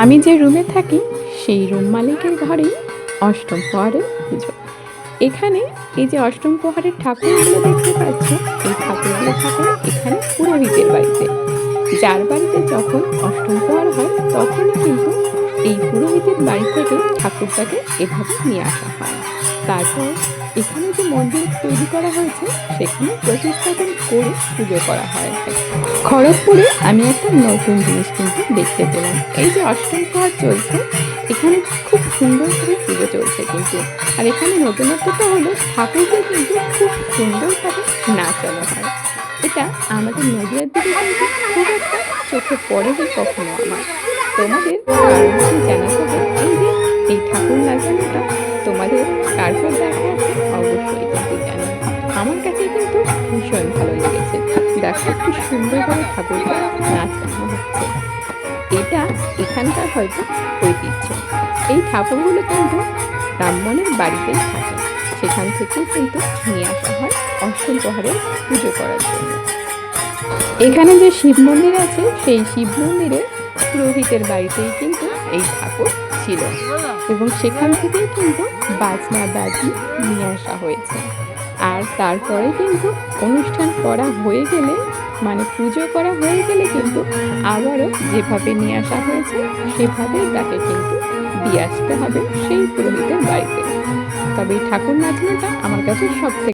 আমি যে রুমে থাকি সেই রুম মালিকের ঘরেই অষ্টম প্রহরের পুজো। এখানে এই যে অষ্টম প্রহরের ঠাকুরগুলো দেখতে পাচ্ছ, এই ঠাকুরগুলো থাকে এখানে পুরোহিতের বাড়িতে। যার বাড়িতে যখন অষ্টম প্রহর হয় তখনই কিন্তু এই পুরোহিতের বাড়ি থেকে ঠাকুরটাকে এভাবে নিয়ে আসা হয়। তারপর এখানে যে মন্দির তৈরি করা হয়েছে সেখানে প্রতিস্থাপন করে পুজো করা হয়। খড়গপুরে আমি একটা নতুন জিনিস কিন্তু দেখতে পেলাম। এই যে অষ্টম প্রহর চলছে, এখানে খুব সুন্দর করে পুজো চলছে কিন্তু। আর এখানে নতুনত্বটা হলো ঠাকুরকে কিন্তু খুব সুন্দরভাবে নাচানো হয়। এটা আমাদের নদীয়ার দিকে কিন্তু খুব একটা চোখে পড়েনি কখনো আমার। তোমাদের কারোর কি জানা থাকে এই যে এই ঠাকুর নাচানোটা তোমাদের কারোর দেখা আছে? অবশ্যই কিন্তু জানি। আমার কাছে কিন্তু ভীষণ ভালো লেগেছে। দেখো কি সুন্দর করে ঠাকুরকে নাচানো হচ্ছে। এটা এখানকার হয়তো ঐতিহ্য। এই ঠাকুরগুলো কিন্তু ব্রাহ্মণের বাড়িতেই থাকে, সেখান থেকেই কিন্তু নিয়ে আসা হয় অষ্টম প্রহরের পুজো করার জন্য। এখানে যে শিব মন্দির আছে সেই শিব মন্দিরে পুরোহিতের বাড়িতেই কিন্তু এই ঠাকুর ছিল এবং সেখান থেকেই কিন্তু বাজনা বাজি নিয়ে আসা হয়েছে। আর তারপরে কিন্তু অনুষ্ঠান করা হয়ে গেলে, মানে পুজো করা হয়ে গেলে কিন্তু আবারও যেভাবে নিয়ে আসা হয়েছে সেভাবেই তাকে কিন্তু দিয়ে আসতে হবে সেই পুরোহিতের বাড়িতে। তবে এই ঠাকুর নাচনাটা আমার কাছে সব থেকে